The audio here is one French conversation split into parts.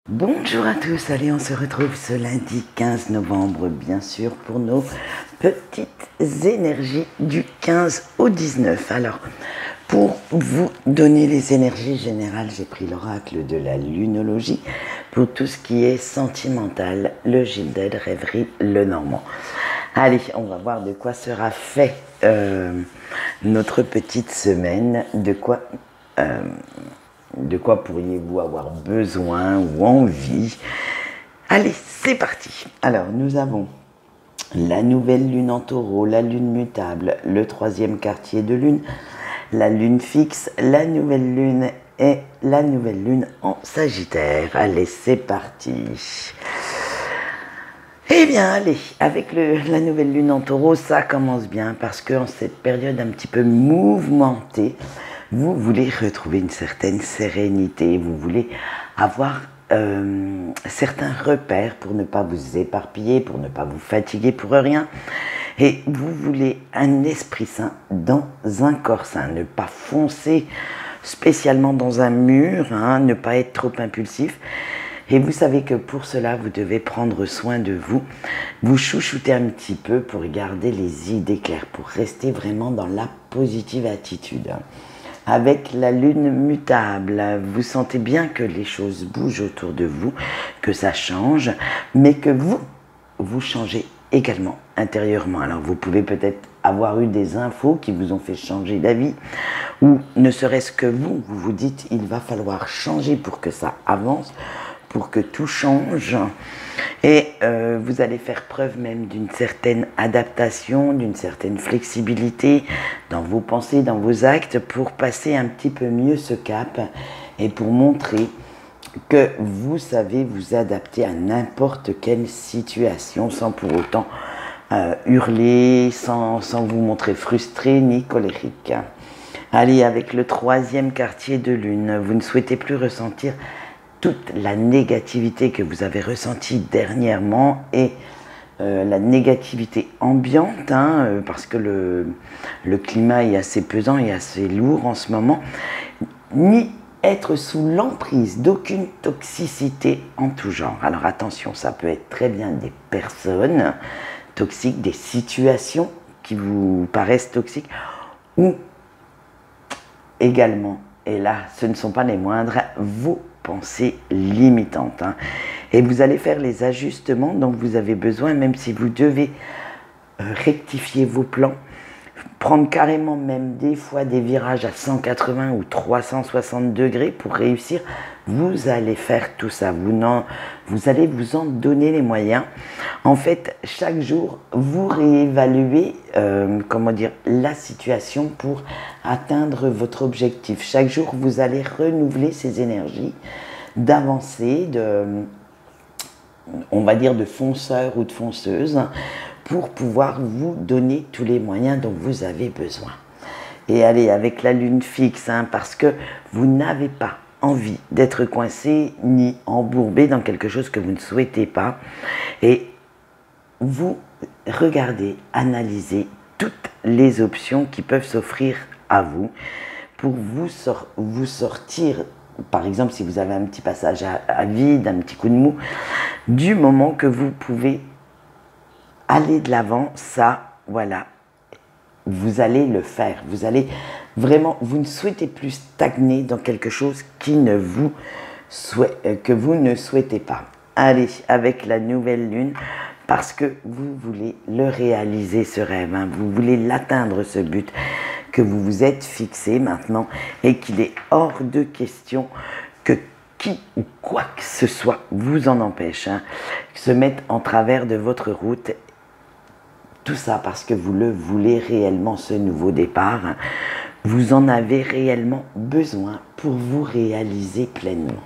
Bonjour à tous, allez on se retrouve ce lundi 15 novembre bien sûr pour nos petites énergies du 15 au 19. Alors pour vous donner les énergies générales, j'ai pris l'oracle de la lunologie pour tout ce qui est sentimental, le Gilded, rêverie, le normand. Allez, on va voir de quoi sera fait notre petite semaine, de quoi pourriez-vous avoir besoin ou envie. Allez, c'est parti. Alors, nous avons la nouvelle lune en taureau, la lune mutable, le troisième quartier de lune, la lune fixe, la nouvelle lune et la nouvelle lune en sagittaire. Allez, c'est parti. Eh bien, allez, avec la nouvelle lune en taureau, ça commence bien parce que en cette période un petit peu mouvementée, vous voulez retrouver une certaine sérénité, vous voulez avoir certains repères pour ne pas vous éparpiller, pour ne pas vous fatiguer pour rien. Et vous voulez un esprit sain dans un corps sain, ne pas foncer spécialement dans un mur, hein, ne pas être trop impulsif. Et vous savez que pour cela, vous devez prendre soin de vous, vous chouchouter un petit peu pour garder les idées claires, pour rester vraiment dans la positive attitude. Avec la lune mutable, vous sentez bien que les choses bougent autour de vous, que ça change, mais que vous changez également intérieurement. Alors vous pouvez peut-être avoir eu des infos qui vous ont fait changer d'avis, ou ne serait-ce que vous vous dites il va falloir changer pour que ça avance, pour que tout change. Et vous allez faire preuve même d'une certaine adaptation, d'une certaine flexibilité dans vos pensées, dans vos actes, pour passer un petit peu mieux ce cap et pour montrer que vous savez vous adapter à n'importe quelle situation sans pour autant hurler, sans vous montrer frustré ni colérique. Allez, avec le troisième quartier de lune, vous ne souhaitez plus ressentir toute la négativité que vous avez ressentie dernièrement et la négativité ambiante, hein, parce que le climat est assez pesant et assez lourd en ce moment, ni être sous l'emprise d'aucune toxicité en tout genre. Alors attention, ça peut être très bien des personnes toxiques, des situations qui vous paraissent toxiques, ou également, et là ce ne sont pas les moindres, vos pensées limitantes. Hein. Et vous allez faire les ajustements dont vous avez besoin, même si vous devez rectifier vos plans, prendre carrément même des fois des virages à 180 ou 360 degrés pour réussir. Vous allez faire tout ça, vous allez vous en donner les moyens. En fait, chaque jour, vous réévaluez la situation pour atteindre votre objectif. Chaque jour, vous allez renouveler ces énergies d'avancer, on va dire de fonceur ou de fonceuse, pour pouvoir vous donner tous les moyens dont vous avez besoin. Et allez, avec la lune fixe, hein, parce que vous n'avez pas envie d'être coincé ni embourbé dans quelque chose que vous ne souhaitez pas. Et vous regardez, analysez toutes les options qui peuvent s'offrir à vous pour vous sortir, par exemple si vous avez un petit passage à vide, un petit coup de mou, du moment que vous pouvez aller de l'avant, ça, voilà, vous allez le faire. Vous allez vraiment, vous ne souhaitez plus stagner dans quelque chose que vous ne souhaitez pas. Allez, avec la nouvelle lune, parce que vous voulez le réaliser, ce rêve, hein, vous voulez l'atteindre, ce but que vous vous êtes fixé maintenant, et qu'il est hors de question que qui ou quoi que ce soit vous en empêche, hein, se mette en travers de votre route. Tout ça parce que vous le voulez réellement, ce nouveau départ. Vous en avez réellement besoin pour vous réaliser pleinement.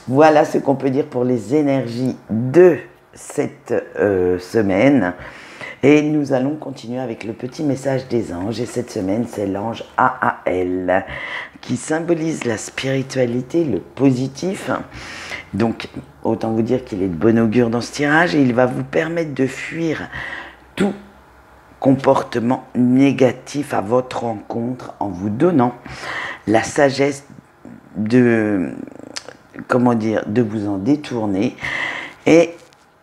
Voilà ce qu'on peut dire pour les énergies de cette semaine. Et nous allons continuer avec le petit message des anges. Et cette semaine, c'est l'ange Aal, qui symbolise la spiritualité, le positif. Donc, autant vous dire qu'il est de bon augure dans ce tirage. Et il va vous permettre de fuir tout comportement négatif à votre rencontre en vous donnant la sagesse comment dire, de vous en détourner. Et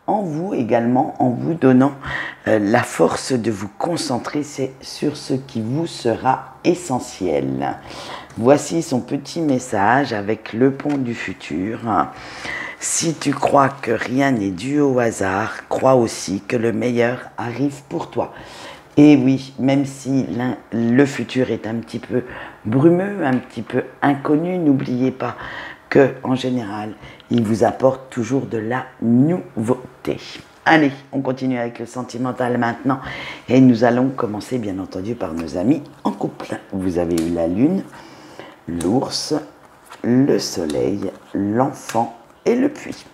en vous également, en vous donnant la force de vous concentrer sur ce qui vous sera essentiel. Voici son petit message avec le pont du futur. Si tu crois que rien n'est dû au hasard, crois aussi que le meilleur arrive pour toi. Et oui, même si le futur est un petit peu brumeux, un petit peu inconnu, n'oubliez pas que en général, il vous apporte toujours de la nouveauté. Allez, on continue avec le sentimental maintenant. Et nous allons commencer bien entendu par nos amis en couple. Vous avez eu la lune, l'ours, le soleil, l'enfant et le puits.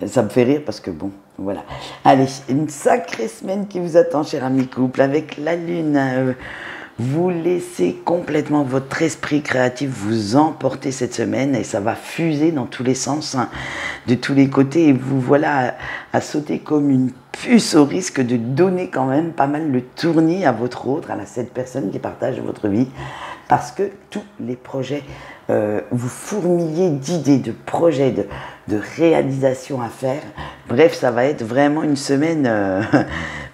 Ça me fait rire parce que bon, voilà. Allez, une sacrée semaine qui vous attend, cher ami couple, avec la lune. Vous laissez complètement votre esprit créatif vous emporter cette semaine et ça va fuser dans tous les sens, hein, de tous les côtés. Et vous voilà à sauter comme une puce au risque de donner quand même pas mal le tournis à votre autre, à cette personne qui partage votre vie. Parce que tous les projets, vous fourmillez d'idées, de projets, de réalisations à faire. Bref, ça va être vraiment une semaine,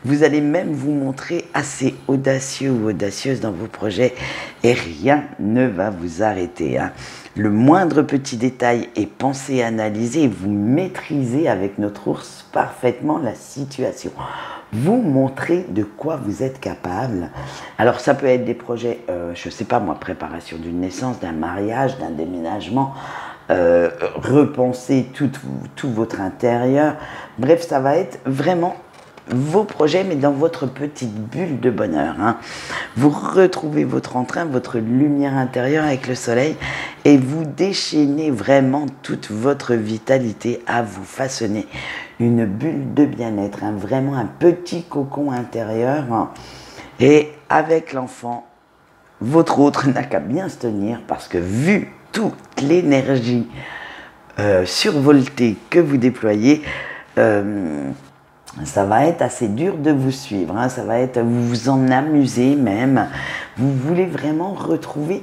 vous allez même vous montrer assez audacieux ou audacieuse dans vos projets et rien ne va vous arrêter, hein. Le moindre petit détail est pensé, analysé et vous maîtrisez avec notre ours parfaitement la situation. Vous montrez de quoi vous êtes capable. Alors ça peut être des projets, je ne sais pas moi, préparation d'une naissance, d'un mariage, d'un déménagement, repenser tout votre intérieur. Bref, ça va être vraiment vos projets, mais dans votre petite bulle de bonheur, hein. Vous retrouvez votre entrain, votre lumière intérieure avec le soleil et vous déchaînez vraiment toute votre vitalité à vous façonner une bulle de bien-être, hein, vraiment un petit cocon intérieur, hein. Et avec l'enfant, votre autre n'a qu'à bien se tenir parce que vu toute l'énergie survoltée que vous déployez, ça va être assez dur de vous suivre, hein. Ça va être, vous vous en amusez même, vous voulez vraiment retrouver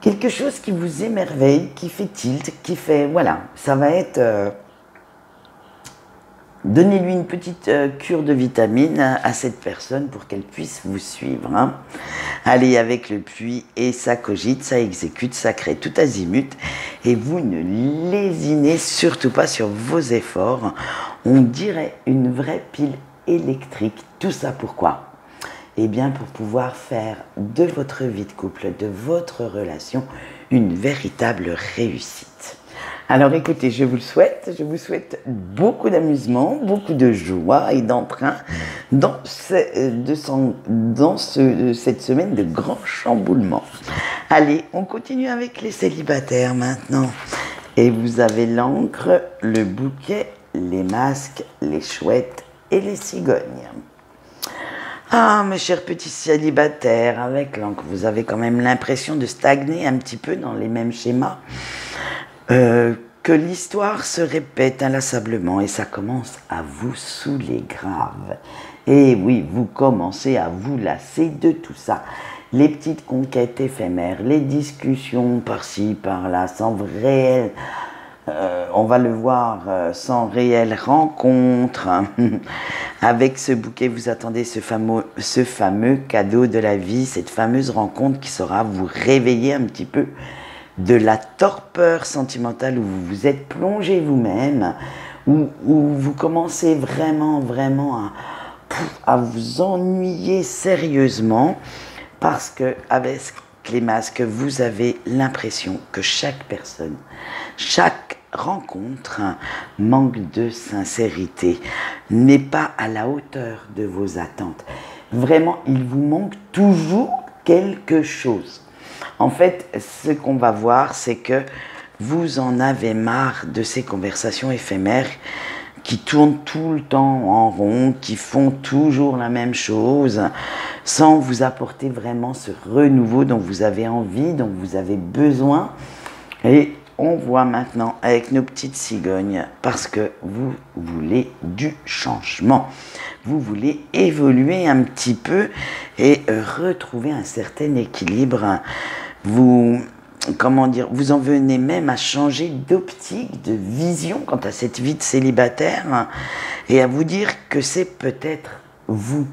quelque chose qui vous émerveille, qui fait tilt, qui fait, voilà, ça va être, donnez-lui une petite cure de vitamines à cette personne pour qu'elle puisse vous suivre, hein. Allez avec le puits et ça cogite, ça exécute, ça crée tout azimut et vous ne lésinez surtout pas sur vos efforts. On dirait une vraie pile électrique. Tout ça pourquoi? Eh bien pour pouvoir faire de votre vie de couple, de votre relation, une véritable réussite. Alors écoutez, je vous souhaite beaucoup d'amusement, beaucoup de joie et d'entrain dans cette semaine de grands chamboulements. Allez, on continue avec les célibataires maintenant. Et vous avez l'encre, le bouquet, les masques, les chouettes et les cigognes. Ah, mes chers petits célibataires, avec l'encre, vous avez quand même l'impression de stagner un petit peu dans les mêmes schémas. Que l'histoire se répète inlassablement et ça commence à vous saouler grave. Et oui, vous commencez à vous lasser de tout ça. Les petites conquêtes éphémères, les discussions par-ci, par-là, sans réel, on va le voir, sans réelle rencontre. Avec ce bouquet, vous attendez ce fameux cadeau de la vie, cette fameuse rencontre qui saura vous réveiller un petit peu de la torpeur sentimentale où vous vous êtes plongé vous-même, où vous commencez vraiment à vous ennuyer sérieusement parce que avec les masques, vous avez l'impression que chaque personne, chaque rencontre manque de sincérité, n'est pas à la hauteur de vos attentes. Vraiment, il vous manque toujours quelque chose. En fait, ce qu'on va voir, c'est que vous en avez marre de ces conversations éphémères qui tournent tout le temps en rond, qui font toujours la même chose, sans vous apporter vraiment ce renouveau dont vous avez envie, dont vous avez besoin. Et on voit maintenant avec nos petites cigognes, parce que vous voulez du changement. Vous voulez évoluer un petit peu et retrouver un certain équilibre. Vous comment dire, vous en venez même à changer d'optique, de vision quant à cette vie de célibataire, hein, et à vous dire que c'est peut-être vous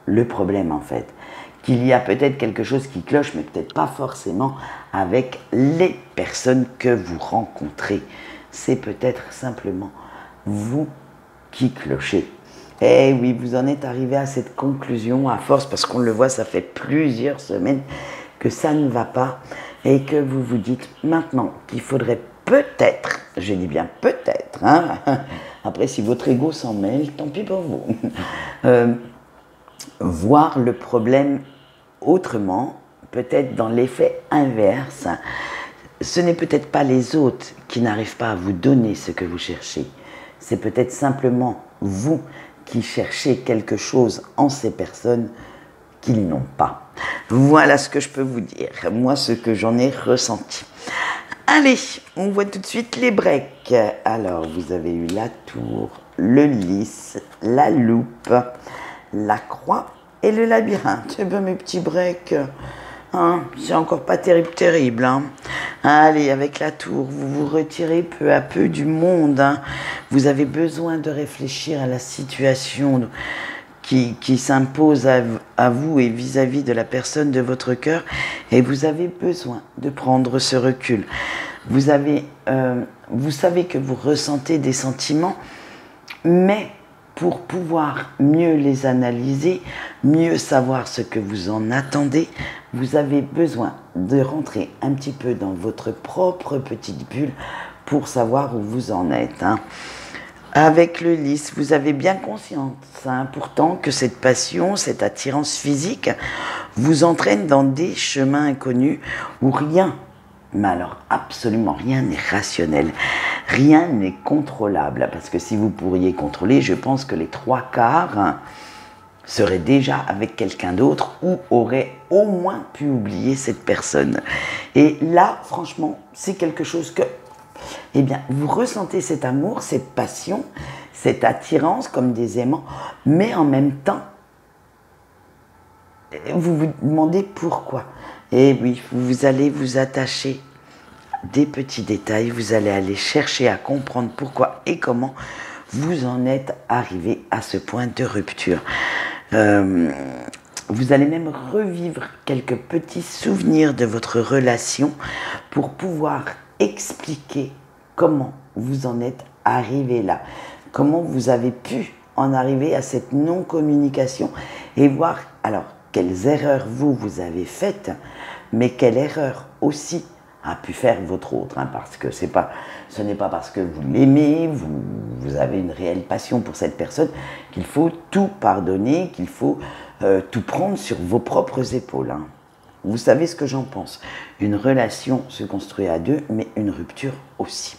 le problème en fait. Qu'il y a peut-être quelque chose qui cloche, mais peut-être pas forcément avec les personnes que vous rencontrez. C'est peut-être simplement vous qui clochez. Eh oui, vous en êtes arrivé à cette conclusion à force, parce qu'on le voit, ça fait plusieurs semaines que ça ne va pas, et que vous vous dites maintenant qu'il faudrait peut-être, je dis bien peut-être, hein, après si votre ego s'en mêle, tant pis pour vous, voir le problème autrement, peut-être dans l'effet inverse. Ce n'est peut-être pas les autres qui n'arrivent pas à vous donner ce que vous cherchez, c'est peut-être simplement vous qui cherchez quelque chose en ces personnes qu'ils n'ont pas. Voilà ce que je peux vous dire, moi ce que j'en ai ressenti. Allez, on voit tout de suite les breaks. Alors, vous avez eu la tour, le lys, la loupe, la croix et le labyrinthe. Eh bien, mes petits breaks, hein, c'est encore pas terrible. Hein. Allez, avec la tour, vous vous retirez peu à peu du monde. Hein. Vous avez besoin de réfléchir à la situation qui s'impose à vous et vis-à-vis de la personne de votre cœur, et vous avez besoin de prendre ce recul. Vous savez que vous ressentez des sentiments, mais pour pouvoir mieux les analyser, mieux savoir ce que vous en attendez, vous avez besoin de rentrer un petit peu dans votre propre petite bulle pour savoir où vous en êtes. Hein. Avec le lys, vous avez bien conscience, hein, pourtant, que cette passion, cette attirance physique vous entraîne dans des chemins inconnus où rien, mais alors absolument rien n'est rationnel, rien n'est contrôlable. Parce que si vous pourriez contrôler, je pense que les 3/4 seraient déjà avec quelqu'un d'autre ou auraient au moins pu oublier cette personne. Et là, franchement, c'est quelque chose que... Eh bien, vous ressentez cet amour, cette passion, cette attirance comme des aimants, mais en même temps, vous vous demandez pourquoi. Et oui, vous allez vous attacher à des petits détails, vous allez aller chercher à comprendre pourquoi et comment vous en êtes arrivé à ce point de rupture. Vous allez même revivre quelques petits souvenirs de votre relation pour pouvoir expliquer comment vous en êtes arrivé là, comment vous avez pu en arriver à cette non-communication et voir alors quelles erreurs vous avez faites, mais quelle erreur aussi a pu faire votre autre, hein, parce que ce n'est pas parce que vous l'aimez, vous avez une réelle passion pour cette personne qu'il faut tout pardonner, qu'il faut tout prendre sur vos propres épaules. Hein. Vous savez ce que j'en pense. Une relation se construit à deux, mais une rupture aussi.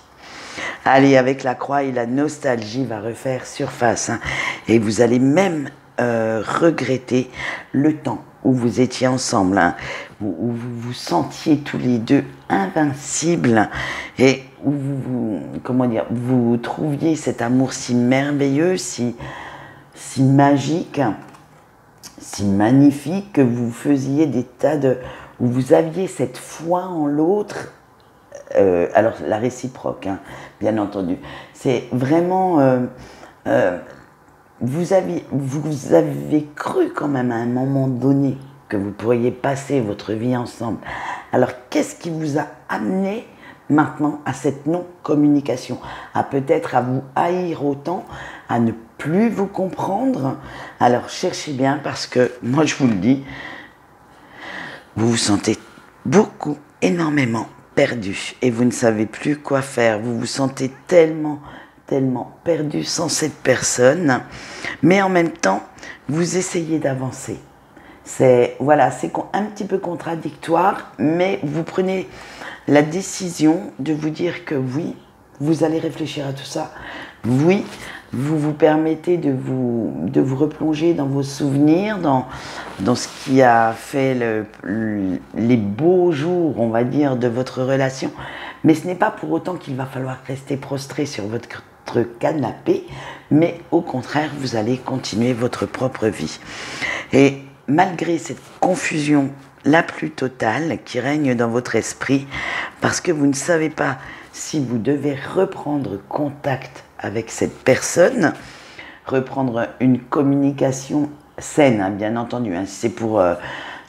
Allez, avec la croix et la nostalgie va refaire surface. Hein, et vous allez même regretter le temps où vous étiez ensemble, hein, où vous vous sentiez tous les deux invincibles et où vous trouviez cet amour si merveilleux, si magique, si magnifique, que vous faisiez des tas de... où vous aviez cette foi en l'autre, alors la réciproque, hein, bien entendu. C'est vraiment... vous avez cru quand même à un moment donné que vous pourriez passer votre vie ensemble. Alors qu'est-ce qui vous a amené maintenant à cette non-communication, à peut-être à vous haïr autant, à ne plus vous comprendre? Alors cherchez bien, parce que moi je vous le dis, vous vous sentez énormément perdu et vous ne savez plus quoi faire. Vous vous sentez tellement perdu sans cette personne, mais en même temps vous essayez d'avancer. C'est un petit peu contradictoire, mais vous prenez la décision de vous dire que oui, vous allez réfléchir à tout ça. Oui, vous vous permettez de vous replonger dans vos souvenirs, dans ce qui a fait les beaux jours, on va dire, de votre relation. Mais ce n'est pas pour autant qu'il va falloir rester prostré sur votre canapé, mais au contraire, vous allez continuer votre propre vie. Et malgré cette confusion la plus totale qui règne dans votre esprit, parce que vous ne savez pas si vous devez reprendre contact avec cette personne, reprendre une communication saine, hein, bien entendu. Hein, si c'est pour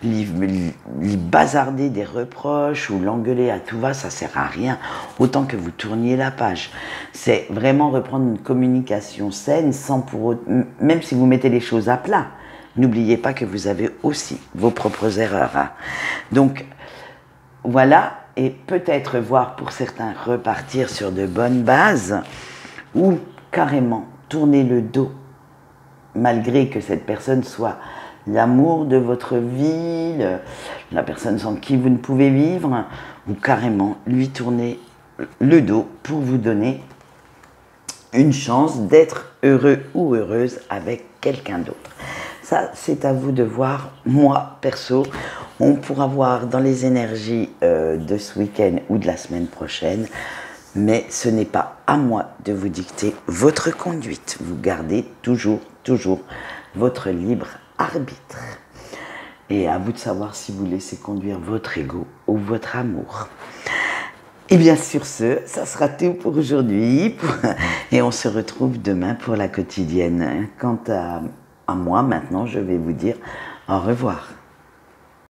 lui bazarder des reproches ou l'engueuler à tout va, ça sert à rien. Autant que vous tourniez la page. C'est vraiment reprendre une communication saine, sans même si vous mettez les choses à plat. N'oubliez pas que vous avez aussi vos propres erreurs. Hein. Donc, voilà, et peut-être voir pour certains repartir sur de bonnes bases, ou carrément tourner le dos, malgré que cette personne soit l'amour de votre vie, la personne sans qui vous ne pouvez vivre, ou carrément lui tourner le dos pour vous donner une chance d'être heureux ou heureuse avec quelqu'un d'autre. Ça, c'est à vous de voir. Moi, perso, on pourra voir dans les énergies de ce week-end ou de la semaine prochaine, mais ce n'est pas à moi de vous dicter votre conduite. Vous gardez toujours votre libre arbitre. Et à vous de savoir si vous laissez conduire votre ego ou votre amour. Et bien sur ce, ça sera tout pour aujourd'hui. Et on se retrouve demain pour la quotidienne. Quant à moi, maintenant, je vais vous dire au revoir.